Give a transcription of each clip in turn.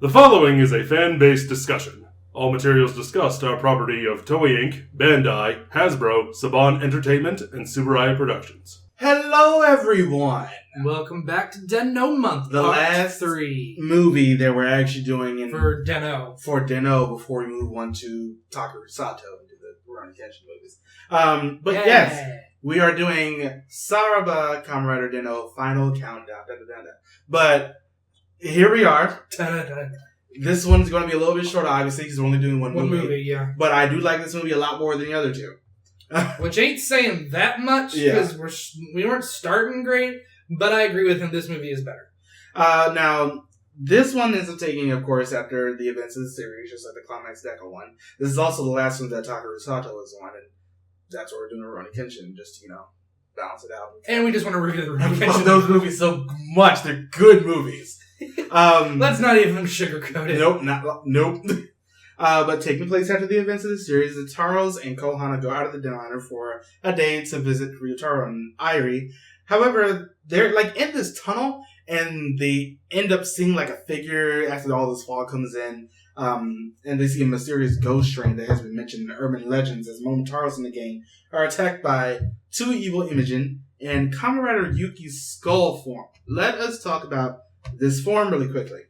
The following is a fan-based discussion. All materials discussed are property of Toei Inc., Bandai, Hasbro, Saban Entertainment, and Tsuburaya Productions. Hello, everyone! Welcome back to Den-O Month, The part last 3. movie that we're actually doing For Den-O. For Den-O before we move on to Tokucast and do the Ruroni Kenshin Movies. But yes, we are doing Saraba Kamen Rider Den-O Final Countdown. But here we are. This one's going to be a little bit shorter, obviously, because we're only doing one movie. Yeah. But I do like this movie a lot more than the other two. Which ain't saying that much, because we weren't starting great, but I agree with him, this movie is better. Now, this one ends up taking, of course, after the events of the series, just like the Climax Deca one. This is also the last one that Tokucast was on, and that's what we're doing Ruroni Kenshin, just to, balance it out. And we just want to review the Ruroni I love Kenshin. those movies so much. They're good movies. Let's not even sugarcoat it. Nope. But taking place after the events of the series, the Taros and Kohana go out of the diner for a day to visit Ryotaro and Airi. However, they're in this tunnel, and they end up seeing a figure after all this fog comes in. And they see a mysterious ghost train that has been mentioned in urban legends as Momotaros and the gang are attacked by two evil Imogen and Kamen Rider Yuki's skull form. Let us talk about this form really quickly.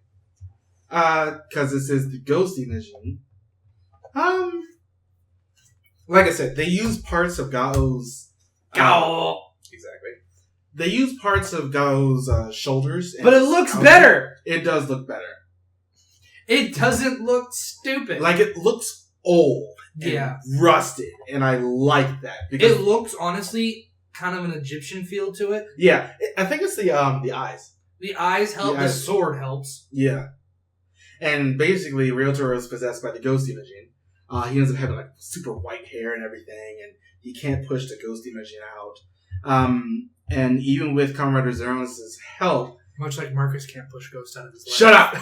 Because this is the ghost Imogen. Like I said, they use parts of Gao's... Exactly. They use parts of Gao's shoulders. But it looks better! It does look better. It doesn't look stupid. It looks old. And rusted. And I like that. Because it looks, honestly, kind of an Egyptian feel to it. Yeah. I think it's the eyes. The eyes help. The sword helps. Yeah. And basically, Ryotaro is possessed by the ghost Imogen. He ends up having super white hair and everything, and he can't push the ghost Imogen out. And even with Kamen Rider Zeronis' help... Much like Marcus can't push ghosts out of his life. Shut up!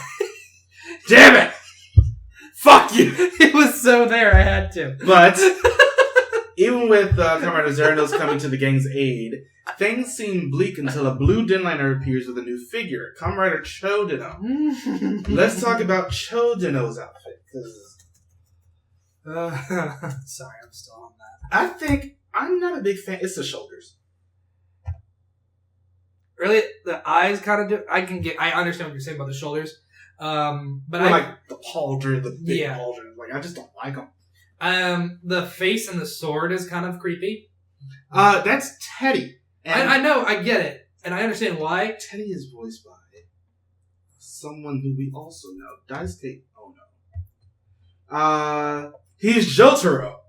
Damn it! Fuck you! It was so there, I had to. But, even with Kamen Rider Zeronis coming to the gang's aid, things seem bleak until a blue denliner appears with a new figure, Kamen Rider Cho Den-O. Let's talk about Cho Den-O's outfit. Sorry, I'm still on that. I'm not a big fan. It's the shoulders. Really? The eyes kind of do... I understand what you're saying about the shoulders. But the pauldron, the big pauldron. I just don't like them. The face and the sword is kind of creepy. That's Teddy. And I know, I get it. And I understand why. Teddy is voiced by someone who we also know. Daisuke. Oh no. He's Jotaro.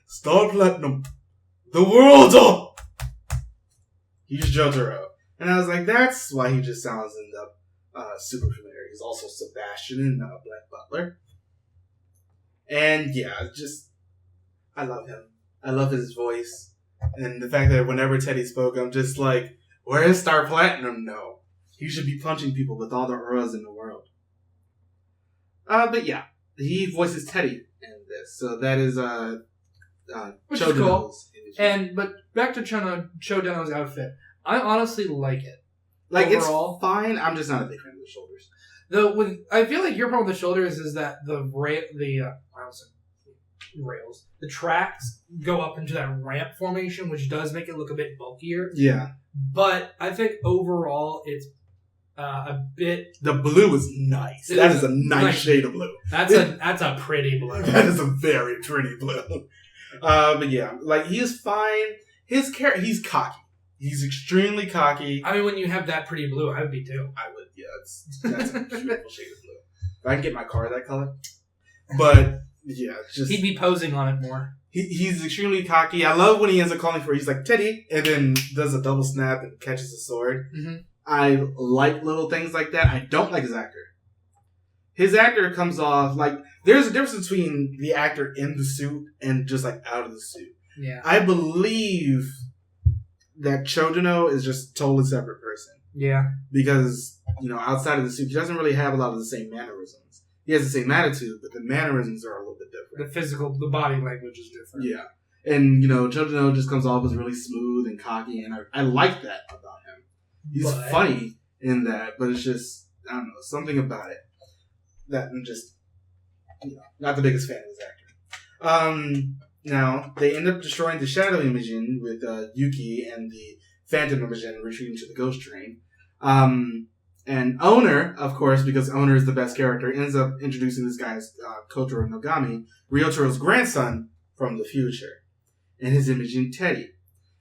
Star Platinum. The world's up! He's Jotaro. And I was like, that's why he just sounds super familiar. He's also Sebastian in Black Butler. And I love him. I love his voice. And the fact that whenever Teddy spoke, I'm just like, where is Star Platinum? No. He should be punching people with all the auras in the world. But yeah, he voices Teddy in this. So that is, which is cool. But back to Cho Den-O's outfit. I honestly like it. Overall, it's fine. I'm just not a big fan of the shoulders. I feel like your problem with the shoulders is that the tracks go up into that ramp formation, which does make it look a bit bulkier. Yeah. But I think overall it's a bit... The blue is nice. That is a nice shade of blue. That's a pretty blue. That is a very pretty blue. But yeah, he is fine. His character, he's cocky. He's extremely cocky. I mean, when you have that pretty blue, I would be too. I would, yeah. That's a beautiful shade of blue. If I can get my car that color. But, yeah, he'd be posing on it more. He's extremely cocky. I love when he ends up calling for it. He's like, Teddy, and then does a double snap and catches a sword. Mm-hmm. I like little things like that. I don't like his actor. His actor comes off there's a difference between the actor in the suit and just out of the suit. Yeah. I believe that Cho Den-O is just a totally separate person. Yeah. Because, outside of the suit, he doesn't really have a lot of the same mannerisms. He has the same attitude, but the mannerisms are a little bit different. The body language is different. Yeah. And, Cho Den-O just comes off as really smooth and cocky, and I like that about him. He's funny in that, but it's just, I don't know, something about it that I'm just, not the biggest fan of this actor. Now, they end up destroying the Shadow Imaging with Yuki and the Phantom Imaging retreating to the Ghost Train. And Owner, of course, because Owner is the best character, ends up introducing this guy as Kotaro Nogami, Ryotaro's grandson from the future, and his Imaging Teddy.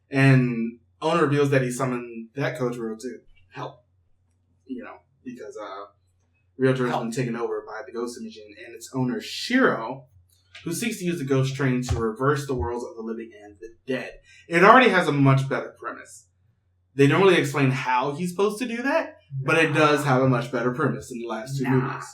And Owner reveals that he summoned that Kotaro to help, because Ryotaro's been taken over by the Ghost Imaging, and its owner, Shiro, who seeks to use the Ghost Train to reverse the worlds of the living and the dead. It already has a much better premise. They don't really explain how he's supposed to do that, but it does have a much better premise than the last two movies.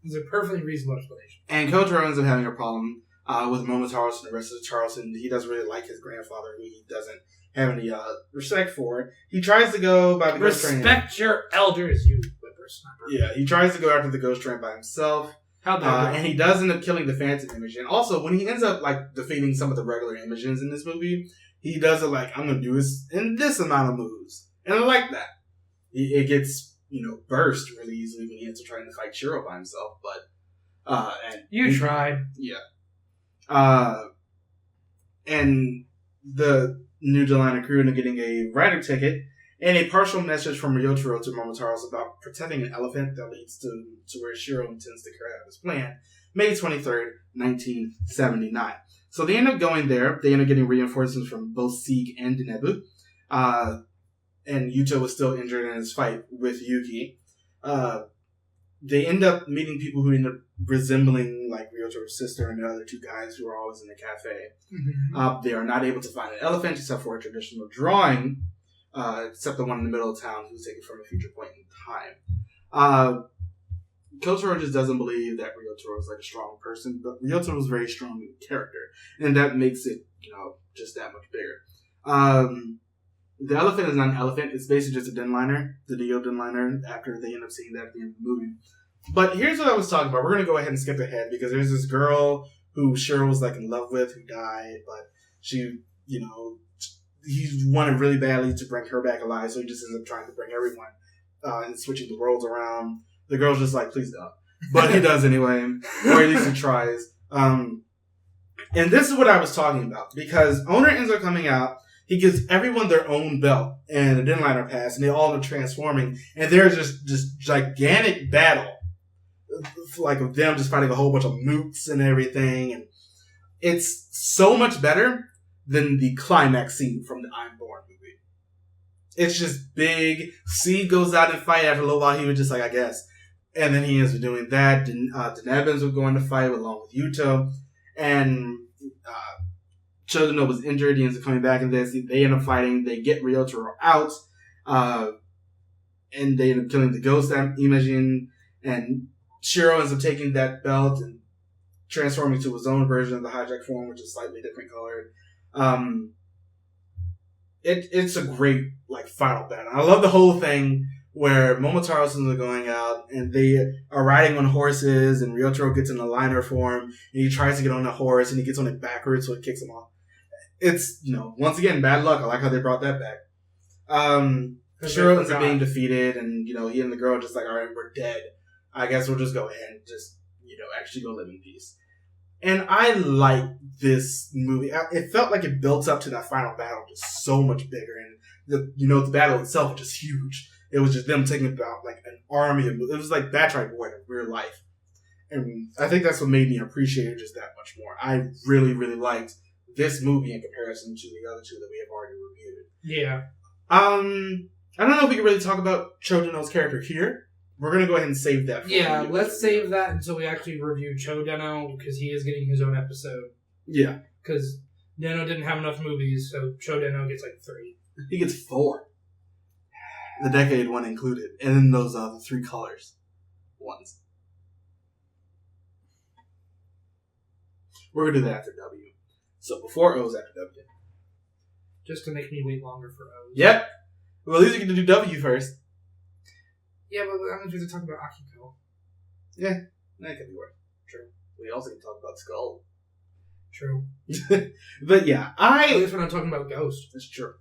It's a perfectly reasonable explanation. And Kotaro ends up having a problem with Momotaro and the rest of the Charleston. He doesn't really like his grandfather, who he doesn't have any respect for. He tries to go by the Ghost Train. Respect your elders, you whippersnapper. Yeah, he tries to go after the Ghost Train by himself. And he does end up killing the Phantom Image. And also, when he ends up defeating some of the regular Images in this movie, he does it I'm going to do this in this amount of moves. And I like that. It gets, burst really easily when he ends up trying to fight Shiro by himself. But, You tried. Yeah. And the new Delina crew end up getting a rider ticket and a partial message from Ryotaro to Momotaro about protecting an elephant that leads to where Shiro intends to carry out his plan, May 23rd, 1979. So they end up going there. They end up getting reinforcements from both Sieg and Denebu. And Yuto was still injured in his fight with Yuki. They end up meeting people who end up resembling Ryotaro's sister and the other two guys who are always in the cafe. Mm-hmm. They are not able to find an elephant except for a traditional drawing, except the one in the middle of town who's taken from a future point in time. Kotaro just doesn't believe that Ryotaro is a strong person, but Ryotaro is a very strong character, and that makes it, just that much bigger. The elephant is not an elephant. It's basically just a denliner, the Dio denliner, after they end up seeing that at the end of the movie. But here's what I was talking about. We're going to go ahead and skip ahead, because there's this girl who Shiro was in love with, who died, but she, he wanted really badly to bring her back alive, so he just ends up trying to bring everyone and switching the worlds around. The girl's just please don't. But he does anyway, or at least he tries. And this is what I was talking about, because Owner ends up coming out. He gives everyone their own belt and a denliner pass, and they all are transforming. And there's just this gigantic battle, of them just fighting a whole bunch of mooks and everything. And it's so much better than the climax scene from the I'm Born movie. It's just big. Sieg goes out and fight. After a little while, he was just I guess. And then he ends up doing that. Denebens was going to fight along with Yuto. And Chodano was injured. He ends up coming back in this. They end up fighting. They get Ryotaro out. And they end up killing the Ghost Imaging. And Shiro ends up taking that belt and transforming to his own version of the hijack form, which is slightly different colored. It's a great final battle. I love the whole thing where Momotaro is going out and they are riding on horses, and Ryotaro gets in a liner form and he tries to get on the horse and he gets on it backwards, so it kicks him off. It's, once again, bad luck. I like how they brought that back. Shiro ends up being defeated, and, he and the girl are just all right, we're dead. I guess we'll just go ahead and just, actually go live in peace. And I like this movie. It felt like it built up to that final battle just so much bigger. And, the battle itself was just huge. It was just them taking about, an army of... It was like Batroid War in real life. And I think that's what made me appreciate it just that much more. I really, really liked this movie in comparison to the other two that we have already reviewed. Yeah. I don't know if we can really talk about Chodano's character here. We're going to go ahead and save that. Let's save that until we actually review Chodano, because he is getting his own episode. Yeah. Because Den-O didn't have enough movies, so Chodano gets 3. He gets 4. The decade one included. And then those the 3 colors ones. We're going to do that after W. So before O's, after W. Just to make me wait longer for O's. Yep. Well, at least you can do W first. Yeah, but I'm going to talk about Akiko. Yeah, that could be worse. True. We also can talk about Skull. True. But yeah, At least when I'm talking about Ghost. That's true.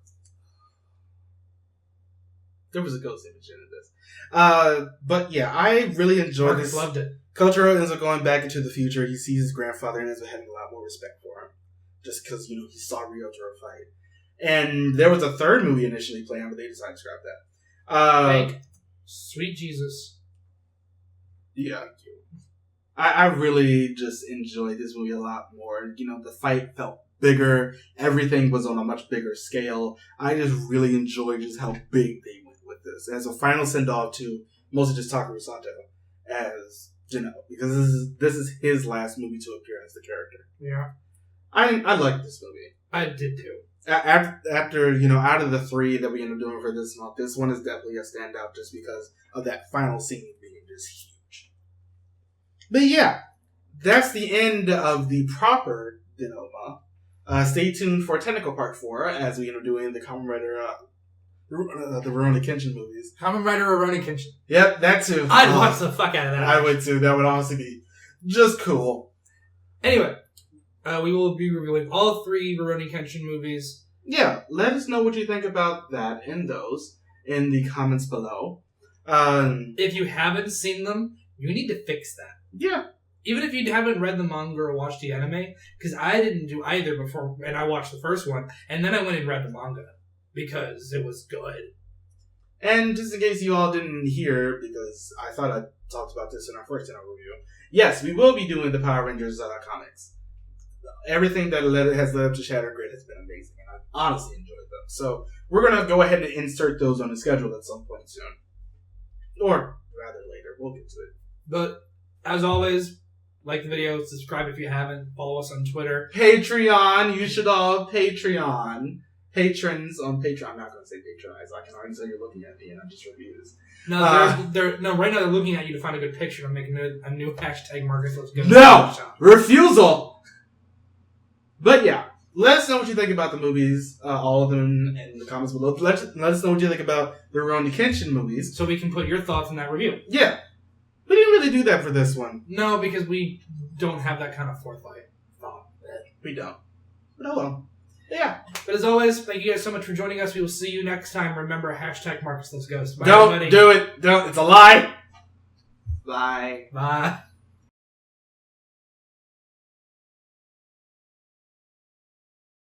There was a ghost image in this. But yeah, I really enjoyed Marcus this. loved it. Kotaro ends up going back into the future. He sees his grandfather and ends up having a lot more respect for him. Just because, he saw Ryotaro fight. And there was a third movie initially planned, but they decided to scrap that. Fake. Sweet Jesus. Yeah. I really just enjoyed this movie a lot more. The fight felt bigger. Everything was on a much bigger scale. I just really enjoyed just how big they went with this. As a final send-off to mostly just Takuru Sato as Den-O. Because this is his last movie to appear as the character. Yeah. I liked this movie. I did too. After, out of the 3 that we ended up doing for this month, this one is definitely a standout just because of that final scene being just huge. But yeah, that's the end of the proper Den-O. Stay tuned for Technical Part 4 as we end up doing the Kamen Rider, the Ruroni Kenshin movies. Kamen Rider Ruroni Kenshin. Yep, that too. I'd watch the fuck out of that. I would too. That would honestly be just cool. Anyway. We will be reviewing all 3 Ruroni Kenshin movies. Yeah, let us know what you think about that and those in the comments below. If you haven't seen them, you need to fix that. Yeah. Even if you haven't read the manga or watched the anime, because I didn't do either before, and I watched the first one, and then I went and read the manga, because it was good. And just in case you all didn't hear, because I thought I talked about this in our first review, yes, we will be doing the Power Rangers comics. Everything that has led up to Shattered Grid has been amazing, and I've honestly enjoyed them. So we're going to go ahead and insert those on the schedule at some point soon. Or rather later. We'll get to it. But, as always, like the video, subscribe if you haven't, follow us on Twitter. Patreon! You should all Patreon. Patrons on Patreon. I'm not going to say patronize. I can already tell you're looking at me and I'm just refused. No, right now they're looking at you to find a good picture. I'm making a new hashtag, Marcus. Let's go. No! Refusal! But yeah, let us know what you think about the movies, all of them in the comments below. Let us know what you think about the Ruroni Kenshin movies. So we can put your thoughts in that review. Yeah. We didn't really do that for this one. No, because we don't have that kind of forethought. We don't. But oh well. Yeah. But as always, thank you guys so much for joining us. We will see you next time. Remember, hashtag Marcus Let's Ghost. Bye, don't everybody. do it. Don't. It's a lie. Bye. Bye.